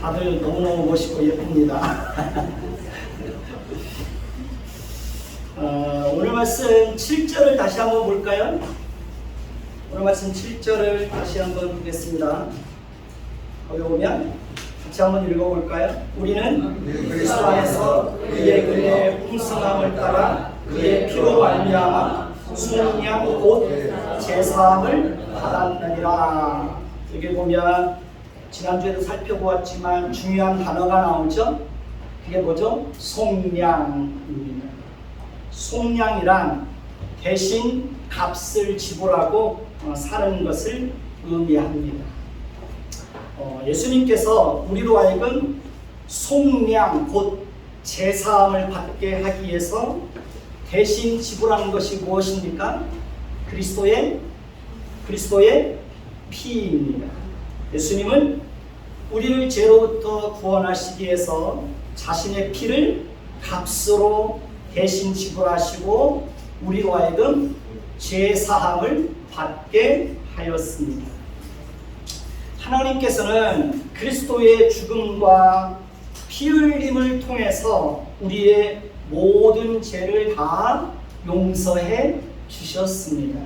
다들 너무너무 멋있고 예쁩니다. 오늘 말씀 7절을 다시 한번 볼까요? 오늘 말씀 7절을 다시 한번 보겠습니다. 거기 오면 같이 한번 읽어볼까요? 우리는 그리스도 안에서 그의 은혜의 풍성함을 따라 그의 피로 말미암아 속량 곧 제사함을 받았느니라. 여기 보면 지난주에도 살펴보았지만 중요한 단어가 나오죠. 그게 뭐죠? 속량입니다. 속량이란 대신 값을 지불하고 사는 것을 의미합니다. 예수님께서 우리로 하여금 속량 곧 제사함을 받게 하기 위해서 대신 지불하는 것이 무엇입니까? 그리스도의 피입니다. 예수님은 우리를 죄로부터 구원하시기 위해서 자신의 피를 값으로 대신 지불하시고 우리로 하여금 죄사함을 받게 하였습니다. 하나님께서는 그리스도의 죽음과 피 흘림을 통해서 우리의 모든 죄를 다 용서해 주셨습니다.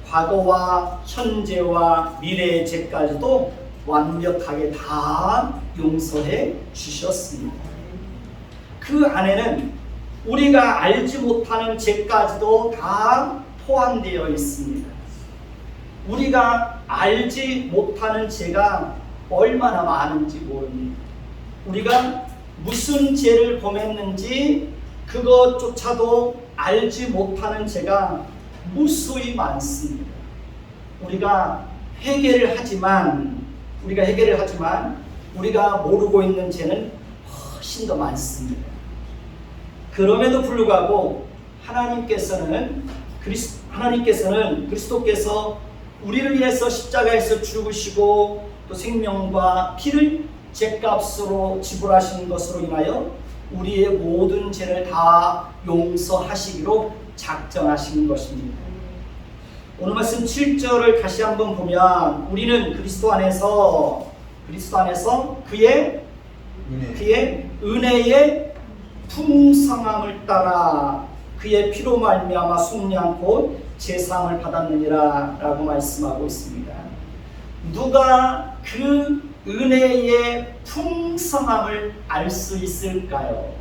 과거와 현재와 미래의 죄까지도 완벽하게 다 용서해 주셨습니다. 그 안에는 우리가 알지 못하는 죄까지도 다 포함되어 있습니다. 우리가 알지 못하는 죄가 얼마나 많은지 모릅니다. 우리가 무슨 죄를 범했는지 그것조차도 알지 못하는 죄가 무수히 많습니다. 우리가 회개를 하지만 우리가 모르고 있는 죄는 훨씬 더 많습니다. 그럼에도 불구하고 하나님께서는 그리스도께서 우리를 위해서 십자가에서 죽으시고 또 생명과 피를 죄값으로 지불하신 것으로 인하여 우리의 모든 죄를 다 용서하시기로 작정하신 것입니다. 오늘 말씀 7절을 다시 한번 보면 우리는 그리스도 안에서 그의 은혜의 풍성함을 따라 그의 피로 말미암아 속량 곧 제사함을 받았느니라 라고 말씀하고 있습니다. 누가 그 은혜의 풍성함을 알 수 있을까요?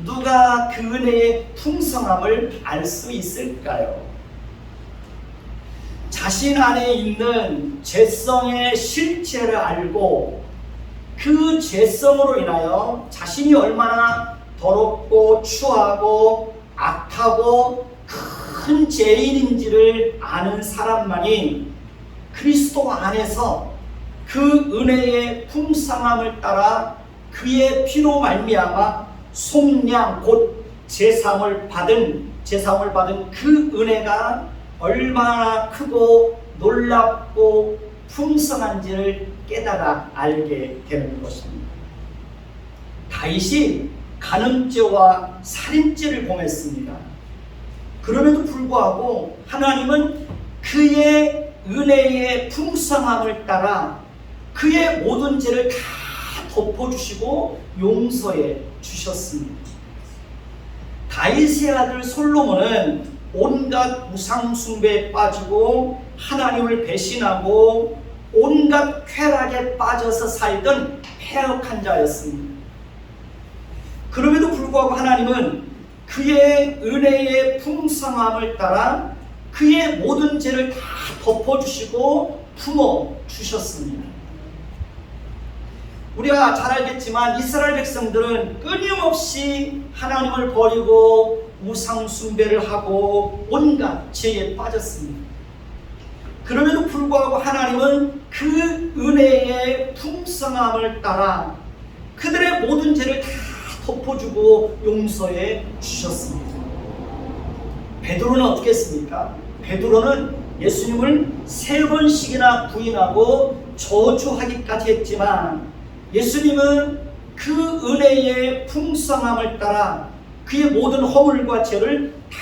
누가 그 은혜의 풍성함을 알 수 있을까요? 자신 안에 있는 죄성의 실체를 알고 그 죄성으로 인하여 자신이 얼마나 더럽고 추하고 악하고 큰 죄인인지를 아는 사람만이 그리스도 안에서 그 은혜의 풍성함을 따라 그의 피로 말미암아 속량 곧 제사함을 받은 그 은혜가 얼마나 크고 놀랍고 풍성한지를 깨달아 알게 되는 것입니다. 다윗이 간음죄와 살인죄를 범했습니다. 그럼에도 불구하고 하나님은 그의 은혜의 풍성함을 따라 그의 모든 죄를 다 덮어주시고 용서해 주셨습니다. 다윗의 아들 솔로몬은 온갖 우상 숭배에 빠지고 하나님을 배신하고 온갖 쾌락에 빠져서 살던 패역한 자였습니다. 그럼에도 불구하고 하나님은 그의 은혜의 풍성함을 따라 그의 모든 죄를 다 덮어주시고 품어주셨습니다. 우리가 잘 알겠지만 이스라엘 백성들은 끊임없이 하나님을 버리고 우상 숭배를 하고 온갖 죄에 빠졌습니다. 그럼에도 불구하고 하나님은 그 은혜의 풍성함을 따라 그들의 모든 죄를 다 덮어주고 용서해 주셨습니다. 베드로는 어떻게 했습니까? 베드로는 예수님을 3번씩이나 부인하고 저주하기까지 했지만 예수님은 그 은혜의 풍성함을 따라 그의 모든 허물과 죄를 다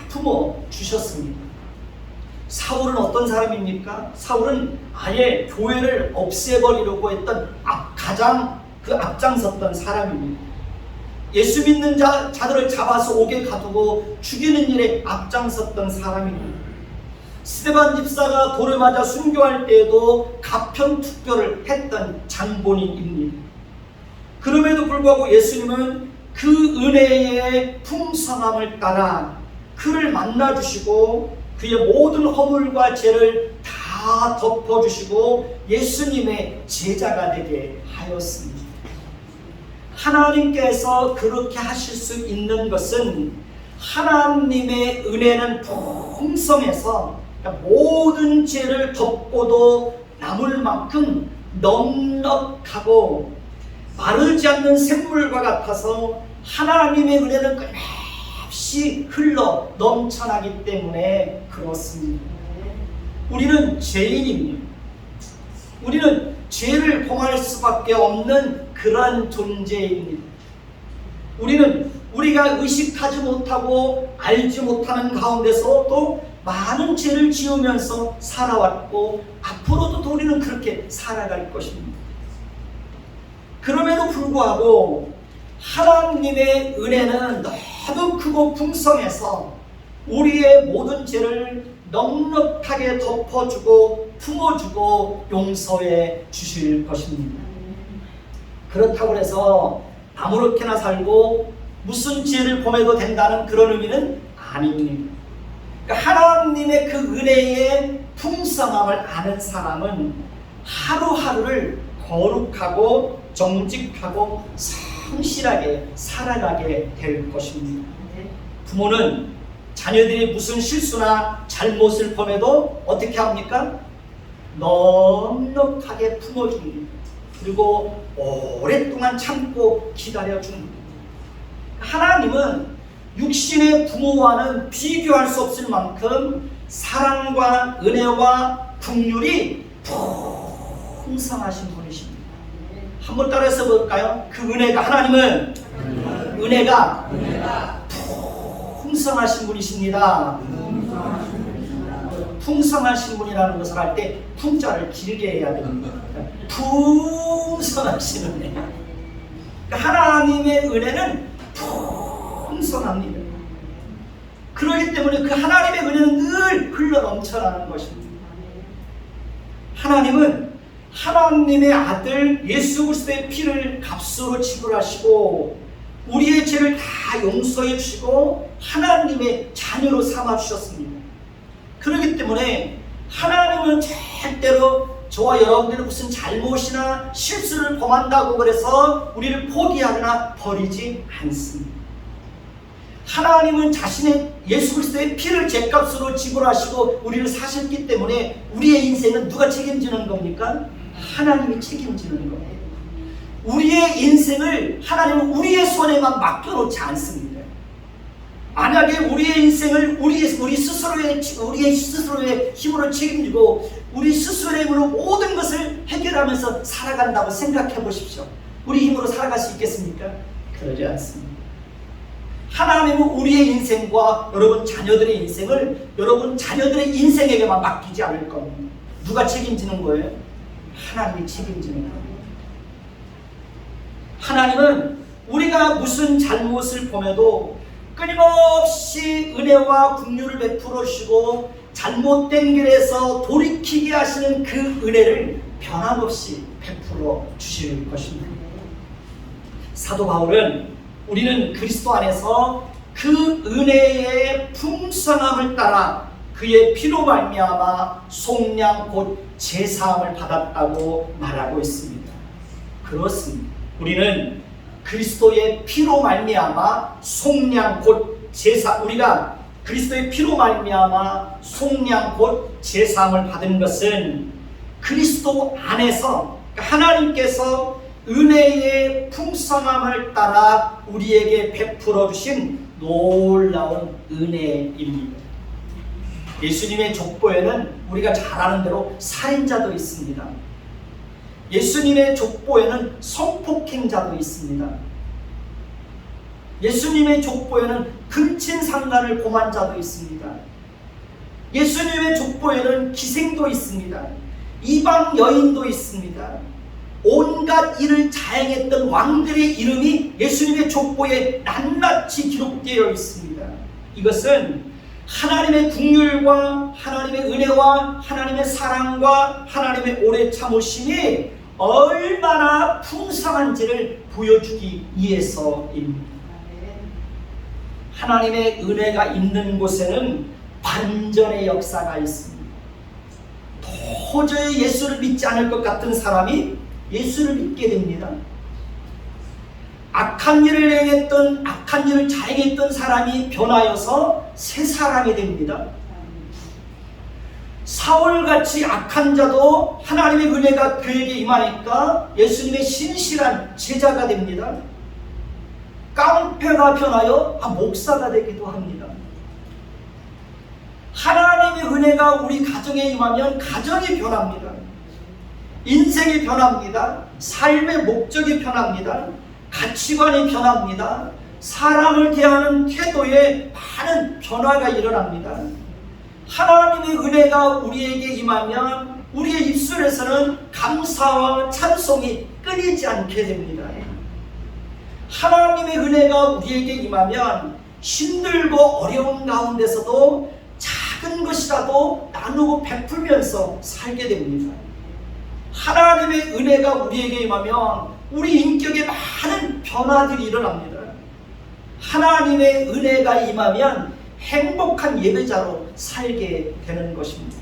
품어 주셨습니다. 사울은 어떤 사람입니까? 사울은 아예 교회를 없애버리려고 했던 가장 앞장섰던 사람입니다. 예수 믿는 자들을 잡아서 옥에 가두고 죽이는 일에 앞장섰던 사람입니다. 스데반 집사가 돌을 맞아 순교할 때에도 가편투표를 했던 장본인입니다. 그럼에도 불구하고 예수님은 그 은혜의 풍성함을 따라 그를 만나주시고 그의 모든 허물과 죄를 다 덮어주시고 예수님의 제자가 되게 하였습니다. 하나님께서 그렇게 하실 수 있는 것은 하나님의 은혜는 풍성해서 모든 죄를 덮고도 남을 만큼 넉넉하고 마르지 않는 샘물과 같아서 하나님의 은혜는 끊임없이 흘러 넘쳐나기 때문에 그렇습니다. 우리는 죄인입니다. 우리는 죄를 범할 수밖에 없는 그러한 존재입니다. 우리는 우리가 의식하지 못하고 알지 못하는 가운데서도 많은 죄를 지으면서 살아왔고 앞으로도 우리는 그렇게 살아갈 것입니다. 그럼에도 불구하고 하나님의 은혜는 너무 크고 풍성해서 우리의 모든 죄를 넉넉하게 덮어주고 품어주고 용서해 주실 것입니다. 그렇다고 해서 아무렇게나 살고 무슨 죄를 범해도 된다는 그런 의미는 아닙니다. 그러니까 하나님의 그 은혜의 풍성함을 아는 사람은 하루하루를 거룩하고 정직하고 성실하게 살아가게 될 것입니다. 부모는 자녀들이 무슨 실수나 잘못을 범해도 어떻게 합니까? 넉넉하게 품어줍니다. 그리고 오랫동안 참고 기다려줍니다. 하나님은 육신의 부모와는 비교할 수 없을 만큼 사랑과 은혜와 긍휼이 풍성하신 분이십니다. 한번 따라서 볼까요? 그 은혜가 하나님은 은혜가 풍성하신 분이십니다. 풍성하신 분이라는 것을 할 때 풍자를 길게 해야 됩니다. 풍성하신 은혜. 하나님의 은혜는 풍성합니다. 그렇기 때문에 그 하나님의 은혜는 늘 흘러 넘쳐나는 것입니다. 하나님은 하나님의 아들 예수 그리스도의 피를 값으로 지불하시고 우리의 죄를 다 용서해 주시고 하나님의 자녀로 삼아 주셨습니다. 그렇기 때문에 하나님은 절대로 저와 여러분들이 무슨 잘못이나 실수를 범한다고 그래서 우리를 포기하거나 버리지 않습니다. 하나님은 자신의 예수 그리스도의 피를 죗값으로 지불하시고 우리를 사셨기 때문에 우리의 인생은 누가 책임지는 겁니까? 하나님이 책임지는 거예요. 우리의 인생을 하나님은 우리의 손에만 맡겨놓지 않습니다. 만약에 우리의 인생을 우리의 스스로의 힘으로 책임지고 우리 스스로의 힘으로 모든 것을 해결하면서 살아간다고 생각해 보십시오. 우리 힘으로 살아갈 수 있겠습니까? 그러지 않습니다. 하나님은 우리의 인생과 여러분 자녀들의 인생을 여러분 자녀들의 인생에게만 맡기지 않을 겁니다. 누가 책임지는 거예요? 하나님이 책임지는 겁니다. 하나님은 우리가 무슨 잘못을 범해도 끊임없이 은혜와 긍휼을 베풀어 주시고 잘못된 길에서 돌이키게 하시는 그 은혜를 변함없이 베풀어 주실 것입니다. 사도 바울은 우리는 그리스도 안에서 그 은혜의 풍성함을 따라 그의 피로 말미암아 속량 곧 제사함을 받았다고 말하고 있습니다. 그렇습니다. 우리는 그리스도의 피로 말미암아 속량 곧 제사 우리가 그리스도의 피로 말미암아 속량 곧 제사함을 받은 것은 그리스도 안에서 하나님께서 은혜의 풍성함을 따라 우리에게 베풀어 주신 놀라운 은혜입니다. 예수님의 족보에는 우리가 잘 아는 대로 살인자도 있습니다. 예수님의 족보에는 성폭행자도 있습니다. 예수님의 족보에는 근친상간을 범한 자도 있습니다. 예수님의 족보에는 기생도 있습니다. 이방 여인도 있습니다. 온갖 일을 자행했던 왕들의 이름이 예수님의 족보에 낱낱이 기록되어 있습니다. 이것은 하나님의 긍휼과 하나님의 은혜와 하나님의 사랑과 하나님의 오래 참으심이 얼마나 풍성한지를 보여주기 위해서입니다. 하나님의 은혜가 있는 곳에는 반전의 역사가 있습니다. 도저히 예수를 믿지 않을 것 같은 사람이 예수를 믿게 됩니다. 악한 일을 행했던, 악한 일을 자행했던 사람이 변하여서 새 사람이 됩니다. 사울같이 악한 자도 하나님의 은혜가 그에게 임하니까 예수님의 신실한 제자가 됩니다. 깡패가 변하여 목사가 되기도 합니다. 하나님의 은혜가 우리 가정에 임하면 가정이 변합니다. 인생이 변합니다. 삶의 목적이 변합니다. 가치관이 변합니다. 사람을 대하는 태도에 많은 변화가 일어납니다. 하나님의 은혜가 우리에게 임하면 우리의 입술에서는 감사와 찬송이 끊이지 않게 됩니다. 하나님의 은혜가 우리에게 임하면 힘들고 어려운 가운데서도 작은 것이라도 나누고 베풀면서 살게 됩니다. 하나님의 은혜가 우리에게 임하면 우리 인격에 많은 변화들이 일어납니다. 하나님의 은혜가 임하면 행복한 예배자로 살게 되는 것입니다.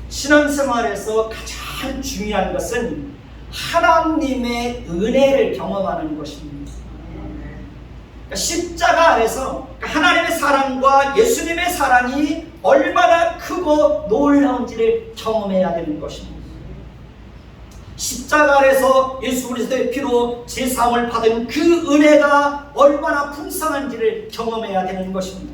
신앙생활에서 가장 중요한 것은 하나님의 은혜를 경험하는 것입니다. 십자가 안에서 하나님의 사랑과 예수님의 사랑이 얼마나 크고 놀라운지를 경험해야 되는 것입니다. 십자가 아래서 예수 그리스도의 피로 제사함을 받은 그 은혜가 얼마나 풍성한지를 경험해야 되는 것입니다.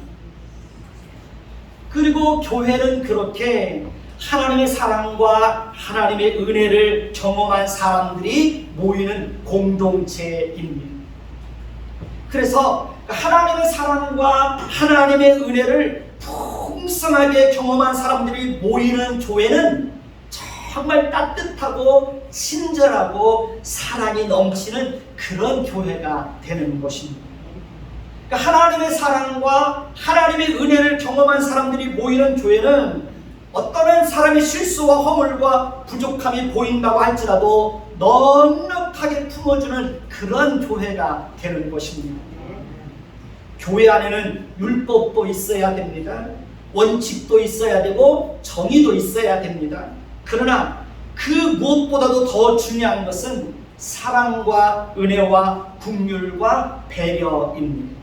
그리고 교회는 그렇게 하나님의 사랑과 하나님의 은혜를 경험한 사람들이 모이는 공동체입니다. 그래서 하나님의 사랑과 하나님의 은혜를 풍성하게 경험한 사람들이 모이는 교회는 정말 따뜻하고 친절하고 사랑이 넘치는 그런 교회가 되는 것입니다. 그러니까 하나님의 사랑과 하나님의 은혜를 경험한 사람들이 모이는 교회는 어떤 사람의 실수와 허물과 부족함이 보인다고 할지라도 넉넉하게 품어주는 그런 교회가 되는 것입니다. 교회 안에는 율법도 있어야 됩니다. 원칙도 있어야 되고 정의도 있어야 됩니다. 그러나 그 무엇보다도 더 중요한 것은 사랑과 은혜와 긍휼과 배려입니다.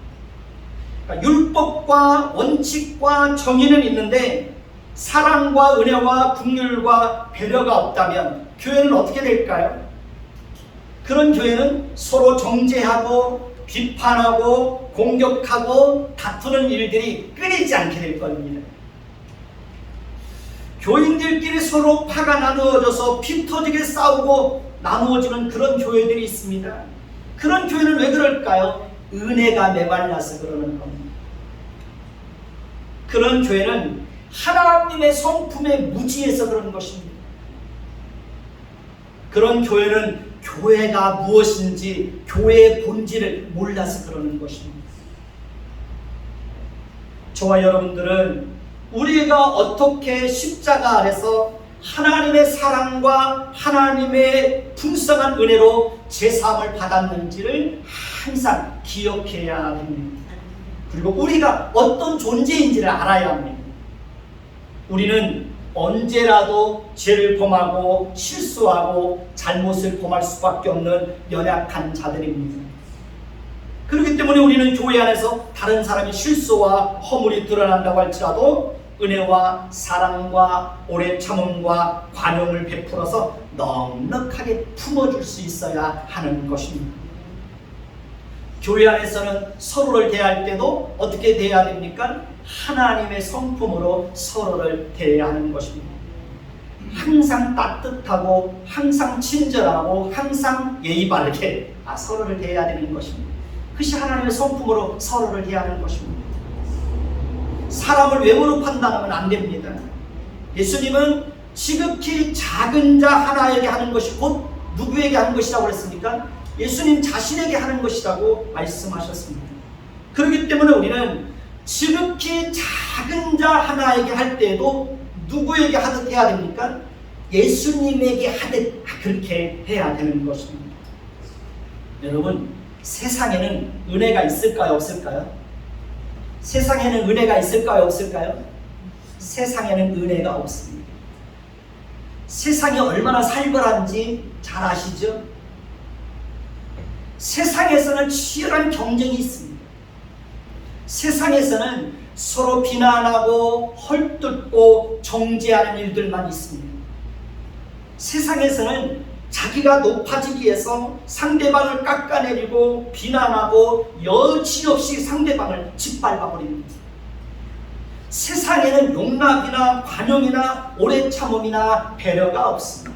그러니까 율법과 원칙과 정의는 있는데 사랑과 은혜와 긍휼과 배려가 없다면 교회는 어떻게 될까요? 그런 교회는 서로 정죄하고 비판하고 공격하고 다투는 일들이 끊이지 않게 될 겁니다. 교인들끼리 서로 파가 나누어져서 피 터지게 싸우고 나누어지는 그런 교회들이 있습니다. 그런 교회는 왜 그럴까요? 은혜가 메말라서 그러는 겁니다. 그런 교회는 하나님의 성품에 무지해서 그런 것입니다. 그런 교회는 교회가 무엇인지 교회의 본질을 몰라서 그러는 것입니다. 저와 여러분들은 우리가 어떻게 십자가 아래서 하나님의 사랑과 하나님의 풍성한 은혜로 제사함을 받았는지를 항상 기억해야 합니다. 그리고 우리가 어떤 존재인지를 알아야 합니다. 우리는 언제라도 죄를 범하고 실수하고 잘못을 범할 수밖에 없는 연약한 자들입니다. 그렇기 때문에 우리는 교회 안에서 다른 사람의 실수와 허물이 드러난다고 할지라도 은혜와 사랑과 오래 참음과 관용을 베풀어서 넉넉하게 품어줄 수 있어야 하는 것입니다. 교회 안에서는 서로를 대할 때도 어떻게 대해야 됩니까? 하나님의 성품으로 서로를 대해야 하는 것입니다. 항상 따뜻하고 항상 친절하고 항상 예의 바르게 서로를 대해야 되는 것입니다. 그것이 하나님의 성품으로 서로를 대하는 것입니다. 사람을 외모로 판단하면 안 됩니다. 예수님은 지극히 작은 자 하나에게 하는 것이 곧 누구에게 하는 것이라고 그랬습니까? 예수님 자신에게 하는 것이라고 말씀하셨습니다. 그렇기 때문에 우리는 지극히 작은 자 하나에게 할 때에도 누구에게 하듯 해야 됩니까? 예수님에게 하듯 그렇게 해야 되는 것입니다. 여러분, 세상에는 은혜가 있을까요? 없을까요? 세상에는 은혜가 있을까요? 없을까요? 세상에는 은혜가 없습니다. 세상이 얼마나 살벌한지 잘 아시죠? 세상에서는 치열한 경쟁이 있습니다. 세상에서는 서로 비난하고 헐뜯고 정죄하는 일들만 있습니다. 세상에서는 자기가 높아지기 위해서 상대방을 깎아내리고 비난하고 여지없이 상대방을 짓밟아버립니다. 세상에는 용납이나 관용이나 오래 참음이나 배려가 없습니다.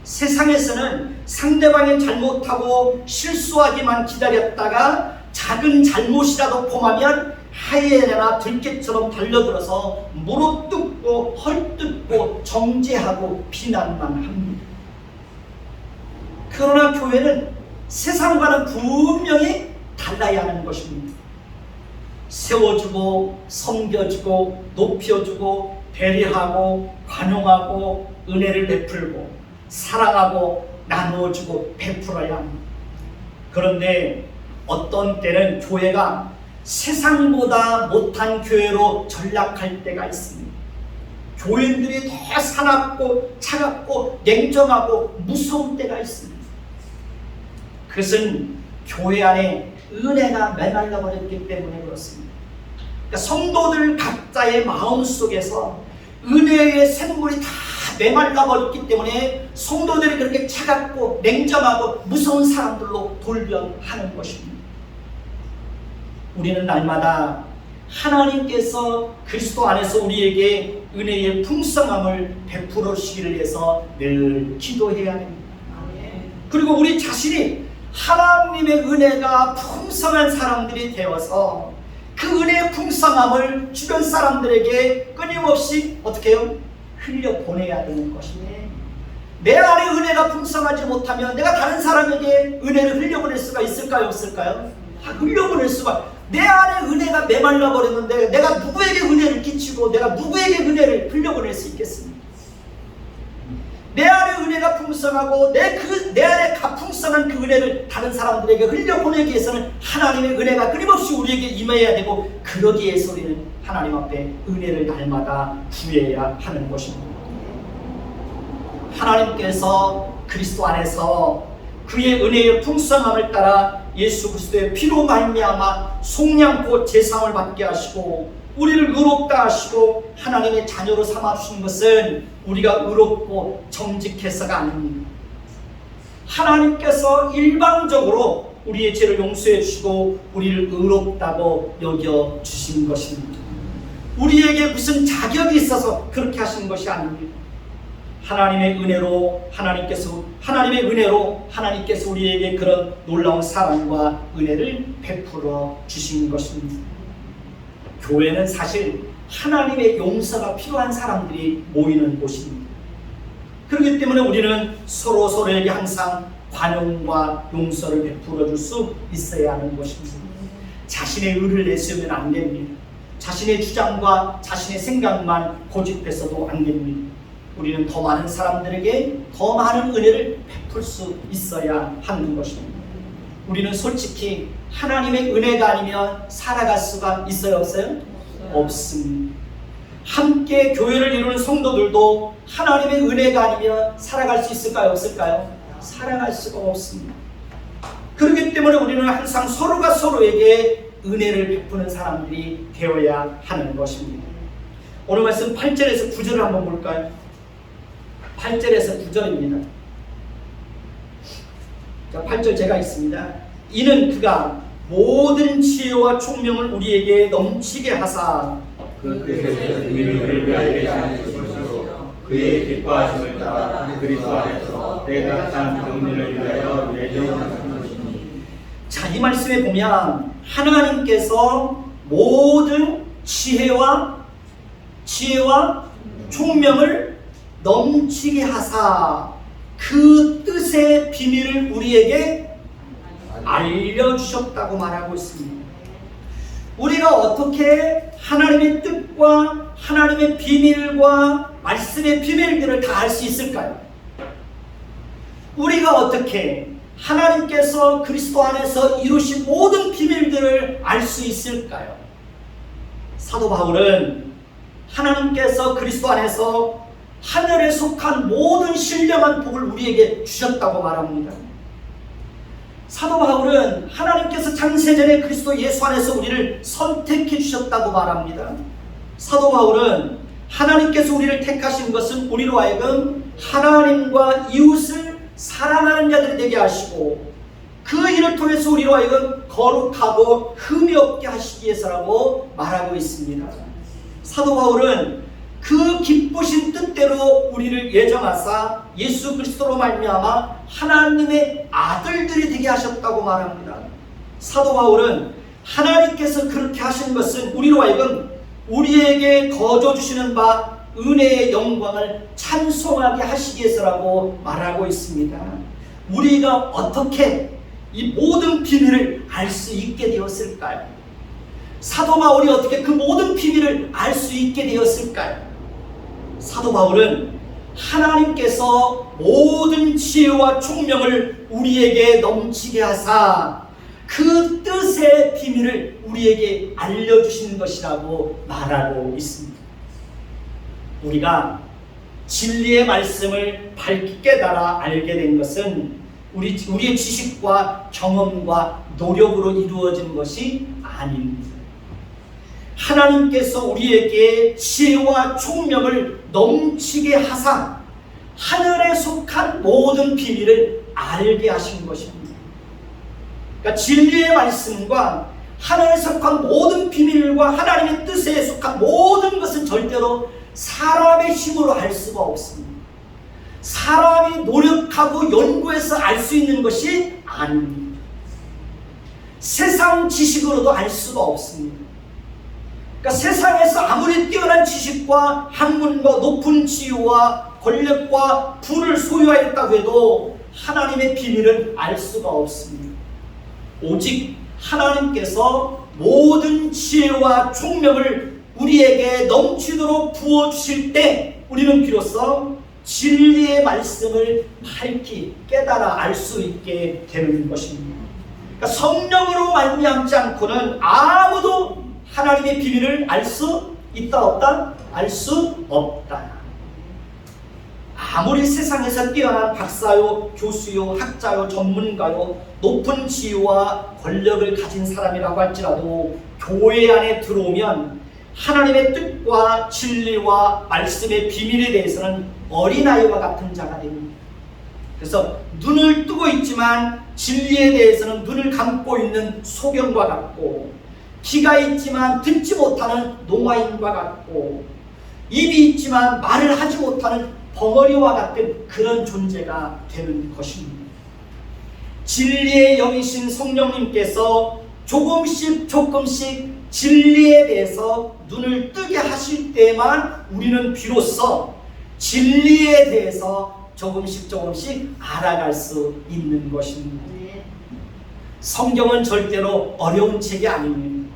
세상에서는 상대방이 잘못하고 실수하기만 기다렸다가 작은 잘못이라도 범하면 하이에나나 들개처럼 달려들어서 물어뜯고 헐뜯고 정죄하고 비난만 합니다. 그러나 교회는 세상과는 분명히 달라야 하는 것입니다. 세워주고 섬겨주고 높여주고 배려하고 관용하고 은혜를 베풀고 사랑하고 나누어주고 베풀어야 합니다. 그런데 어떤 때는 교회가 세상보다 못한 교회로 전락할 때가 있습니다. 교인들이 더 사납고 차갑고 냉정하고 무서운 때가 있습니다. 그것은 교회 안에 은혜가 메말라 버렸기 때문에 그렇습니다. 그러니까 성도들 각자의 마음 속에서 은혜의 샘물이 다 메말라 버렸기 때문에 성도들이 그렇게 차갑고 냉정하고 무서운 사람들로 돌변하는 것입니다. 우리는 날마다 하나님께서 그리스도 안에서 우리에게 은혜의 풍성함을 베풀어 주시기를 위해서 늘 기도해야 합니다. 그리고 우리 자신이 하나님의 은혜가 풍성한 사람들이 되어서 그 은혜의 풍성함을 주변 사람들에게 끊임없이 어떻게 해요? 흘려보내야 되는 것입니다. 내 안에 은혜가 풍성하지 못하면 내가 다른 사람에게 은혜를 흘려보낼 수가 있을까요? 없을까요? 흘려보낼 수가. 내 안에 은혜가 메말라 버렸는데 내가 누구에게 은혜를 끼치고 내가 누구에게 은혜를 흘려보낼 수 있겠습니까? 내 안에 은혜가 풍성하고 내 안에 풍성한 그 은혜를 다른 사람들에게 흘려보내기 위해서는 하나님의 은혜가 끊임없이 우리에게 임해야 되고, 그러기 위해서 우리는 하나님 앞에 은혜를 날마다 구해야 하는 것입니다. 하나님께서 그리스도 안에서 그의 은혜의 풍성함을 따라 예수 그리스도의 피로 말미암아 속량고 제상을 받게 하시고 우리를 의롭다 하시고 하나님의 자녀로 삼아주신 것은 우리가 의롭고 정직해서가 아닙니다. 하나님께서 일방적으로 우리의 죄를 용서해 주시고 우리를 의롭다고 여겨주신 것입니다. 우리에게 무슨 자격이 있어서 그렇게 하신 것이 아닙니다. 하나님의 은혜로 하나님께서 우리에게 그런 놀라운 사랑과 은혜를 베풀어 주신 것입니다. 교회는 사실 하나님의 용서가 필요한 사람들이 모이는 곳입니다. 그렇기 때문에 우리는 서로에게 항상 관용과 용서를 베풀어 줄 수 있어야 하는 것입니다. 자신의 의를 내세우면 안 됩니다. 자신의 주장과 자신의 생각만 고집해서도 안 됩니다. 우리는 더 많은 사람들에게 더 많은 은혜를 베풀 수 있어야 하는 것입니다. 우리는 솔직히 하나님의 은혜가 아니면 살아갈 수가 있어요, 없어요? 없습니다. 함께 교회를 이루는 성도들도 하나님의 은혜가 아니면 살아갈 수 있을까요, 없을까요? 살아갈 수가 없습니다. 그렇기 때문에 우리는 항상 서로가 서로에게 은혜를 베푸는 사람들이 되어야 하는 것입니다. 오늘 말씀 8절에서 9절을 한번 볼까요? 8절에서 9절입니다. 자, 8절 제가 있습니다. 이는 그가 모든 지혜와 총명을 우리에게 넘치게 하사 그 뜻에서 우리를 위하여 하는 것이요 그의 기뻐하심을 따라 그리스도 안에서 때가 참 정리를 위하여 예정하신 것이니. 자, 이 말씀에 보면 하나님께서 모든 지혜와 총명을 넘치게 하사 그 뜻의 비밀을 우리에게 알려주셨다고 말하고 있습니다. 우리가 어떻게 하나님의 뜻과 하나님의 비밀과 말씀의 비밀들을 다 알 수 있을까요? 우리가 어떻게 하나님께서 그리스도 안에서 이루신 모든 비밀들을 알 수 있을까요? 사도 바울은 하나님께서 그리스도 안에서 하늘에 속한 모든 신령한 복을 우리에게 주셨다고 말합니다. 사도 바울은 하나님께서 창세전에 그리스도 예수 안에서 우리를 선택해 주셨다고 말합니다. 사도 바울은 하나님께서 우리를 택하신 것은 우리로 하여금 하나님과 이웃을 사랑하는 자들이 되게 하시고 그 일을 통해서 우리로 하여금 거룩하고 흠이 없게 하시기 위해서라고 말하고 있습니다. 사도 바울은 그 기쁘신 뜻대로 우리를 예정하사 예수 그리스도로 말미암아 하나님의 아들들이 되게 하셨다고 말합니다. 사도 바울은 하나님께서 그렇게 하신 것은 우리로 하여금 우리에게 거저 주시는 바 은혜의 영광을 찬송하게 하시기 위해서라고 말하고 있습니다. 우리가 어떻게 이 모든 비밀을 알 수 있게 되었을까요? 사도 바울이 어떻게 그 모든 비밀을 알 수 있게 되었을까요? 사도 바울은 하나님께서 모든 지혜와 총명을 우리에게 넘치게 하사 그 뜻의 비밀을 우리에게 알려주시는 것이라고 말하고 있습니다. 우리가 진리의 말씀을 밝게 깨달아 알게 된 것은 우리의 지식과 경험과 노력으로 이루어진 것이 아닙니다. 하나님께서 우리에게 지혜와 총명을 넘치게 하사 하늘에 속한 모든 비밀을 알게 하신 것입니다. 그러니까 진리의 말씀과 하늘에 속한 모든 비밀과 하나님의 뜻에 속한 모든 것은 절대로 사람의 힘으로 알 수가 없습니다. 사람이 노력하고 연구해서 알 수 있는 것이 아닙니다. 세상 지식으로도 알 수가 없습니다. 그러니까 세상에서 아무리 뛰어난 지식과 학문과 높은 지위와 권력과 부를 소유하였다고 해도 하나님의 비밀을 알 수가 없습니다. 오직 하나님께서 모든 지혜와 총명을 우리에게 넘치도록 부어주실 때 우리는 비로소 진리의 말씀을 밝히 깨달아 알 수 있게 되는 것입니다. 그러니까 성령으로 말미암지 않고는 아무도 하나님의 비밀을 알 수 있다 없다? 알 수 없다. 아무리 세상에서 뛰어난 박사요, 교수요, 학자요, 전문가요, 높은 지위와 권력을 가진 사람이라고 할지라도 교회 안에 들어오면 하나님의 뜻과 진리와 말씀의 비밀에 대해서는 어린아이와 같은 자가 됩니다. 그래서 눈을 뜨고 있지만 진리에 대해서는 눈을 감고 있는 소경과 같고, 귀가 있지만 듣지 못하는 농아인과 같고, 입이 있지만 말을 하지 못하는 벙어리와 같은 그런 존재가 되는 것입니다. 진리의 영이신 성령님께서 조금씩 진리에 대해서 눈을 뜨게 하실 때만 우리는 비로소 진리에 대해서 조금씩 알아갈 수 있는 것입니다. 성경은 절대로 어려운 책이 아닙니다.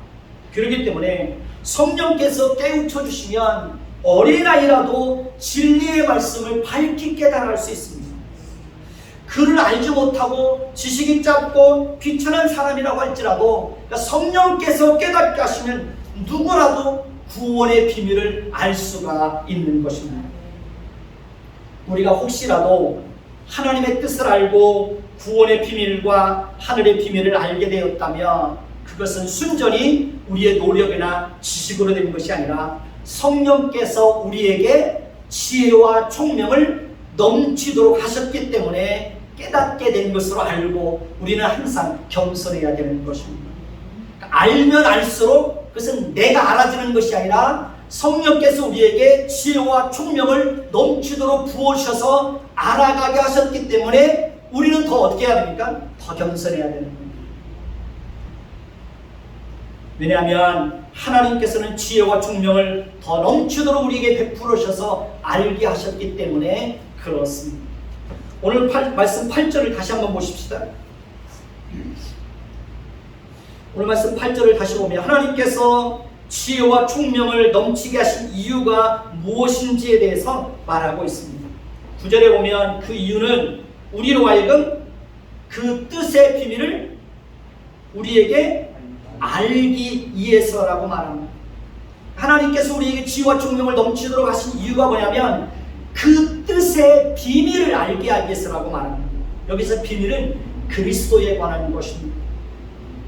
그렇기 때문에 성령께서 깨우쳐 주시면 어린아이라도 진리의 말씀을 밝히 깨달을 수 있습니다. 글을 알지 못하고 지식이 짧고 귀천한 사람이라고 할지라도 성령께서 깨닫게 하시면 누구라도 구원의 비밀을 알 수가 있는 것입니다. 우리가 혹시라도 하나님의 뜻을 알고 구원의 비밀과 하늘의 비밀을 알게 되었다면 그것은 순전히 우리의 노력이나 지식으로 된 것이 아니라 성령께서 우리에게 지혜와 총명을 넘치도록 하셨기 때문에 깨닫게 된 것으로 알고 우리는 항상 겸손해야 되는 것입니다. 알면 알수록 그것은 내가 알아지는 것이 아니라 성령께서 우리에게 지혜와 총명을 넘치도록 부어주셔서 알아가게 하셨기 때문에 우리는 더 어떻게 해야 됩니까? 더 겸손해야 되는 겁니다. 왜냐하면 하나님께서는 지혜와 총명을 더 넘치도록 우리에게 베풀으셔서 알게 하셨기 때문에 그렇습니다. 오늘 말씀 8절을 다시 한번 보십시다. 오늘 말씀 8절을 다시 보면 하나님께서 지혜와 총명을 넘치게 하신 이유가 무엇인지에 대해서 말하고 있습니다. 9절에 보면 그 이유는 우리로 하여금 그 뜻의 비밀을 우리에게 알기 위해서라고 말합니다. 하나님께서 우리에게 지혜와 총명을 넘치도록 하신 이유가 뭐냐면 그 뜻의 비밀을 알게 하기 위해서라고 말합니다. 여기서 비밀은 그리스도에 관한 것입니다.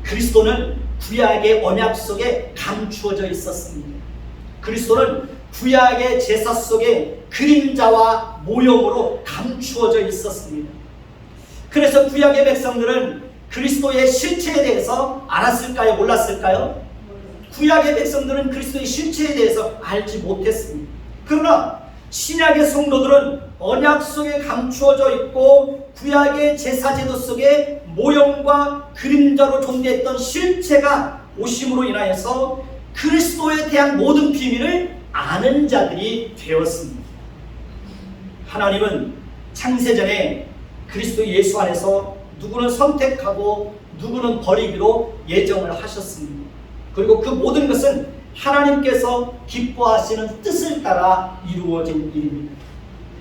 그리스도는 구약의 언약 속에 감추어져 있었습니다. 그리스도는 구약의 제사 속에 그림자와 모형으로 감추어져 있었습니다. 그래서 구약의 백성들은 그리스도의 실체에 대해서 알았을까요? 몰랐을까요? 구약의 백성들은 그리스도의 실체에 대해서 알지 못했습니다. 그러나 신약의 성도들은 언약 속에 감추어져 있고 구약의 제사제도 속에 모형과 그림자로 존재했던 실체가 오심으로 인하여서 그리스도에 대한 모든 비밀을 아는 자들이 되었습니다. 하나님은 창세전에 그리스도 예수 안에서 누구는 선택하고 누구는 버리기로 예정을 하셨습니다. 그리고 그 모든 것은 하나님께서 기뻐하시는 뜻을 따라 이루어진 일입니다.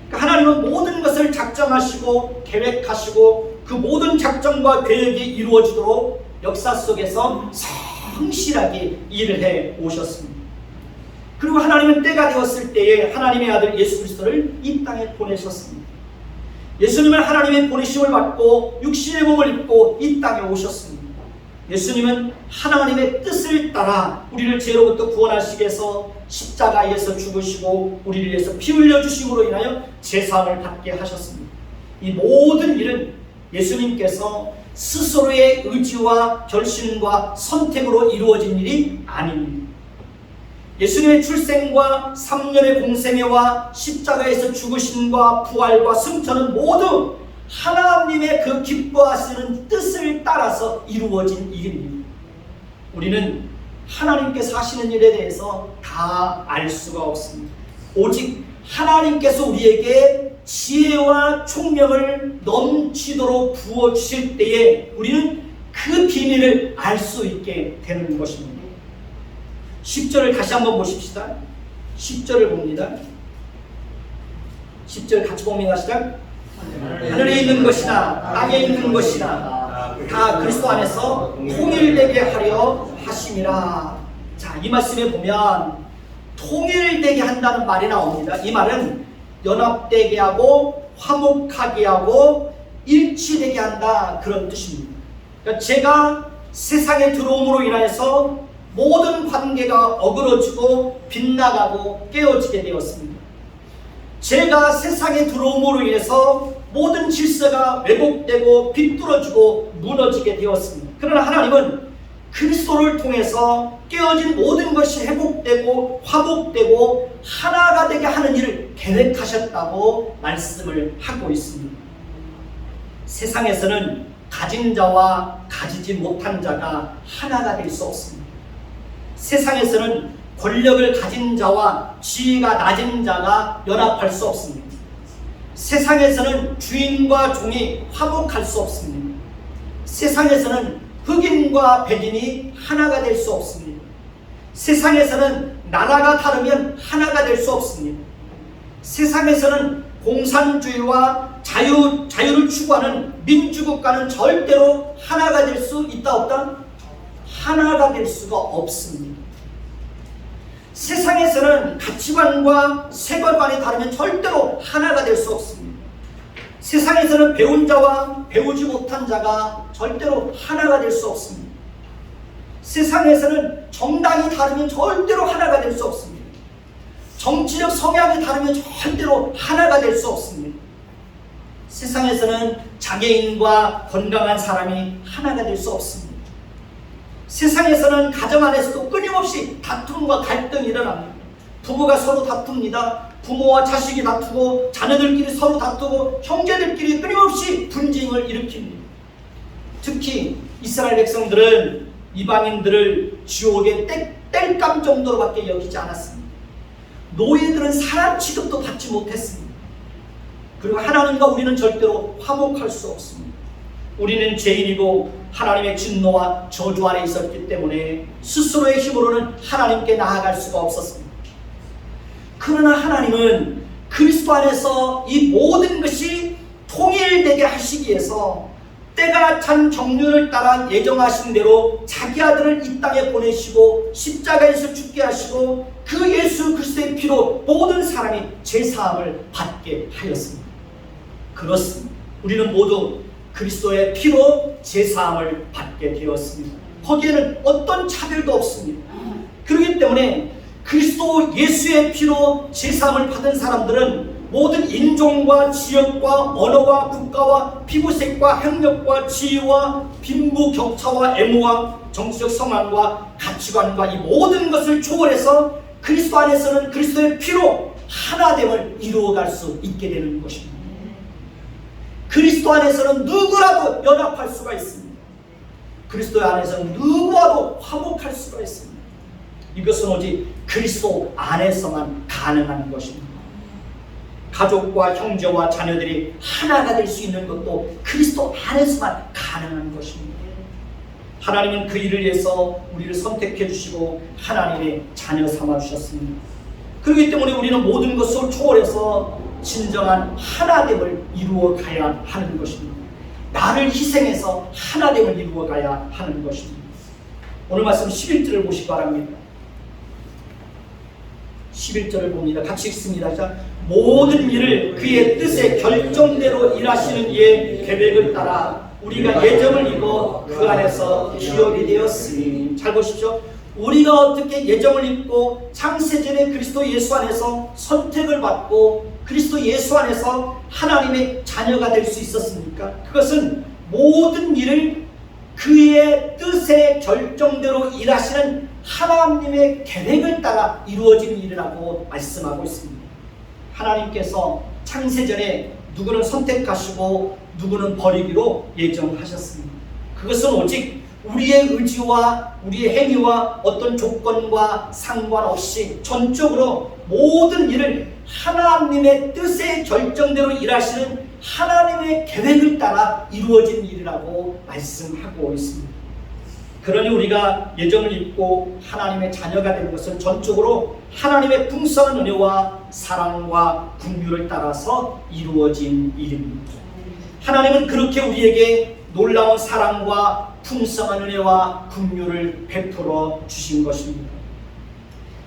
그러니까 하나님은 모든 것을 작정하시고 계획하시고 그 모든 작정과 계획이 이루어지도록 역사 속에서 성실하게 일을 해 오셨습니다. 그리고 하나님은 때가 되었을 때에 하나님의 아들 예수 그리스도를 이 땅에 보내셨습니다. 예수님은 하나님의 보내심을 받고 육신의 몸을 입고 이 땅에 오셨습니다. 예수님은 하나님의 뜻을 따라 우리를 죄로부터 구원하시기 위해서 십자가에서 죽으시고 우리를 위해서 피 흘려 주심으로 인하여 제사함을 받게 하셨습니다. 이 모든 일은 예수님께서 스스로의 의지와 결심과 선택으로 이루어진 일이 아닙니다. 예수님의 출생과 3년의 공생애와 십자가에서 죽으심과 부활과 승천은 모두 하나님의 그 기뻐하시는 뜻을 따라서 이루어진 일입니다. 우리는 하나님께서 하시는 일에 대해서 다 알 수가 없습니다. 오직 하나님께서 우리에게 지혜와 총명을 넘치도록 부어주실 때에 우리는 그 비밀을 알 수 있게 되는 것입니다. 10절을 다시 한번 보십시다. 10절을 봅니다. 10절 같이 봅니다. 시작. 하늘에 있는 것이나 땅에 있는 것이나 다 그리스도 안에서 통일되게 하려 하심이라. 자, 이 말씀에 보면 통일되게 한다는 말이 나옵니다. 이 말은 연합되게 하고 화목하게 하고 일치되게 한다, 그런 뜻입니다. 그러니까 제가 세상에 들어옴으로 인하여서 모든 관계가 어그러지고 빗나가고 깨어지게 되었습니다. 제가 세상에 들어옴으로 인해서 모든 질서가 왜곡되고 비뚤어지고 무너지게 되었습니다. 그러나 하나님은 그리스도를 통해서 깨어진 모든 것이 회복되고 화목되고 하나가 되게 하는 일을 계획하셨다고 말씀을 하고 있습니다. 세상에서는 가진 자와 가지지 못한 자가 하나가 될 수 없습니다. 세상에서는 권력을 가진 자와 지위가 낮은 자가 연합할 수 없습니다. 세상에서는 주인과 종이 화목할 수 없습니다. 세상에서는 흑인과 백인이 하나가 될 수 없습니다. 세상에서는 나라가 다르면 하나가 될 수 없습니다. 세상에서는 공산주의와 자유를 추구하는 민주국가는 절대로 하나가 될 수 있다 없다? 하나가 될 수가 없습니다. 세상에서는 가치관과 세계관이 다르면 절대로 하나가 될 수 없습니다. 세상에서는 배운 자와 배우지 못한 자가 절대로 하나가 될 수 없습니다. 세상에서는 정당이 다르면 절대로 하나가 될 수 없습니다. 정치적 성향이 다르면 절대로 하나가 될 수 없습니다. 세상에서는 장애인과 건강한 사람이 하나가 될 수 없습니다. 세상에서는 가정 안에서도 끊임없이 다툼과 갈등이 일어납니다. 부부가 서로 다툽니다. 부모와 자식이 다투고 자녀들끼리 서로 다투고 형제들끼리 끊임없이 분쟁을 일으킵니다. 특히 이스라엘 백성들은 이방인들을 지옥에 뗄감 정도로밖에 여기지 않았습니다. 노예들은 사람 취급도 받지 못했습니다. 그리고 하나님과 우리는 절대로 화목할 수 없습니다. 우리는 죄인이고 하나님의 진노와 저주 아래 있었기 때문에 스스로의 힘으로는 하나님께 나아갈 수가 없었습니다. 그러나 하나님은 그리스도 안에서 이 모든 것이 통일되게 하시기 위해서 때가 찬 정륜을 따라 예정하신 대로 자기 아들을 이 땅에 보내시고 십자가에서 죽게 하시고 그 예수 그리스도의 피로 모든 사람이 죄사함을 받게 하였습니다. 그렇습니다. 우리는 모두 그리스도의 피로 죄사함을 받게 되었습니다. 거기에는 어떤 차별도 없습니다. 그렇기 때문에 그리스도 예수의 피로 죄사함을 받은 사람들은 모든 인종과 지역과 언어와 국가와 피부색과 학력과 지위와 빈부격차와 애무와 정치적 성향과 가치관과 이 모든 것을 초월해서 그리스도 안에서는 그리스도의 피로 하나됨을 이루어갈 수 있게 되는 것입니다. 그리스도 안에서는 누구라도 연합할 수가 있습니다. 그리스도 안에서는 누구와도 화목할 수가 있습니다. 이것은 오직 그리스도 안에서만 가능한 것입니다. 가족과 형제와 자녀들이 하나가 될 수 있는 것도 그리스도 안에서만 가능한 것입니다. 하나님은 그 일을 위해서 우리를 선택해 주시고 하나님의 자녀 삼아 주셨습니다. 그렇기 때문에 우리는 모든 것을 초월해서 진정한 하나됨을 이루어 가야 하는 것입니다. 나를 희생해서 하나됨을 이루어 가야 하는 것입니다. 오늘 말씀 11절을 보시기 바랍니다. 11절을 봅니다. 같이 읽습니다. 자, 모든 일을 그의 뜻의 결정대로 일하시는 이의 계획을 따라 우리가 예정을 입어 그 안에서 기업이 되었으니. 잘 보십시오. 우리가 어떻게 예정을 입고 창세전에 그리스도 예수 안에서 선택을 받고 그리스도 예수 안에서 하나님의 자녀가 될 수 있었습니까? 그것은 모든 일을 그의 뜻의 결정대로 일하시는 하나님의 계획을 따라 이루어지는 일이라고 말씀하고 있습니다. 하나님께서 창세전에 누구는 선택하시고 누구는 버리기로 예정하셨습니다. 그것은 오직 우리의 의지와 우리의 행위와 어떤 조건과 상관없이 전적으로 모든 일을 하나님의 뜻의 결정대로 일하시는 하나님의 계획을 따라 이루어진 일이라고 말씀하고 있습니다. 그러니 우리가 예정을 입고 하나님의 자녀가 되는 것은 전적으로 하나님의 풍성한 은혜와 사랑과 긍휼을 따라서 이루어진 일입니다. 하나님은 그렇게 우리에게 놀라운 사랑과 풍성한 은혜와 긍휼을 베풀어 주신 것입니다.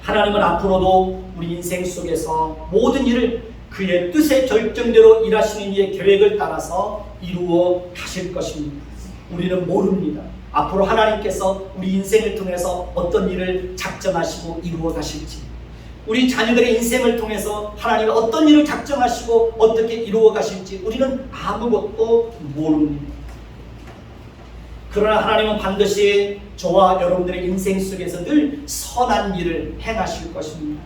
하나님은 앞으로도 우리 인생 속에서 모든 일을 그의 뜻의 결정대로 일하시는 이의 계획을 따라서 이루어 가실 것입니다. 우리는 모릅니다. 앞으로 하나님께서 우리 인생을 통해서 어떤 일을 작정하시고 이루어 가실지, 우리 자녀들의 인생을 통해서 하나님이 어떤 일을 작정하시고 어떻게 이루어 가실지 우리는 아무것도 모릅니다. 그러나 하나님은 반드시 저와 여러분들의 인생 속에서 늘 선한 일을 행하실 것입니다.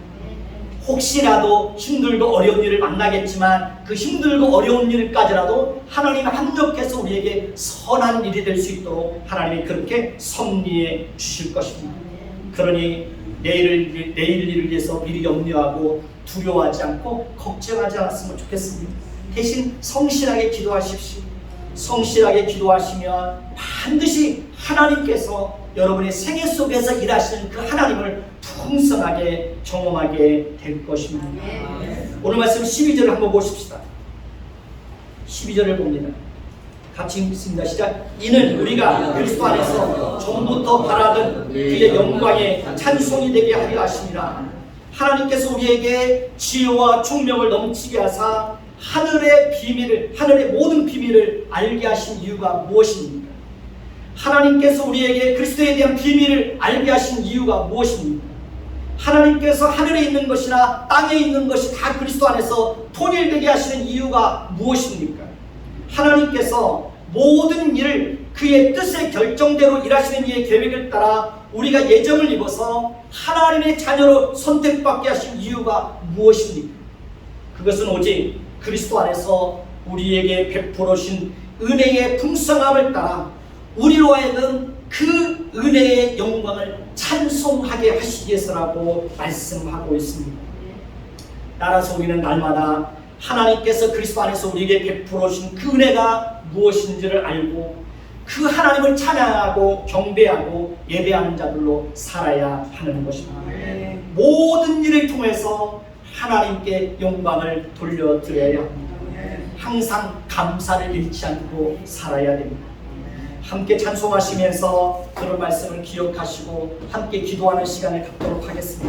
혹시라도 힘들고 어려운 일을 만나겠지만 그 힘들고 어려운 일까지라도 하나님 합력해서 우리에게 선한 일이 될 수 있도록 하나님이 그렇게 섭리해 주실 것입니다. 그러니 내일 일을 위해서 미리 염려하고 두려워하지 않고 걱정하지 않았으면 좋겠습니다. 대신 성실하게 기도하십시오. 성실하게 기도하시면 반드시 하나님께서 여러분의 생애 속에서 일하시는 그 하나님을 풍성하게 경험하게 될 것입니다. 오늘 말씀 12절을 한번 보십시다. 12절을 봅니다. 같이 읽습니다. 시작. 이는 우리가 그리스도 안에서 전부터 바라던 그의 영광의 찬송이 되게 하려 하심이라. 하나님께서 우리에게 지혜와 총명을 넘치게 하사 하늘의 모든 비밀을 알게 하신 이유가 무엇입니까? 하나님께서 우리에게 그리스도에 대한 비밀을 알게 하신 이유가 무엇입니까? 하나님께서 하늘에 있는 것이나 땅에 있는 것이 다 그리스도 안에서 통일되게 하시는 이유가 무엇입니까? 하나님께서 모든 일을 그의 뜻의 결정대로 일하시는 이의 계획을 따라 우리가 예정을 입어서 하나님의 자녀로 선택받게 하신 이유가 무엇입니까? 그것은 오직 그리스도 안에서 우리에게 베풀어 주신 은혜의 풍성함을 따라 우리로 하여금 그 은혜의 영광을 찬송하게 하시기 위해서라고 말씀하고 있습니다. 따라서 우리는 날마다 하나님께서 그리스도 안에서 우리에게 베풀어 주신 그 은혜가 무엇인지를 알고 그 하나님을 찬양하고 경배하고 예배하는 자들로 살아야 하는 것입니다. 모든 일을 통해서 하나님께 영광을 돌려드려야 합니다. 항상 감사를 잃지 않고 살아야 됩니다. 함께 찬송하시면서 그런 말씀을 기억하시고 함께 기도하는 시간을 갖도록 하겠습니다.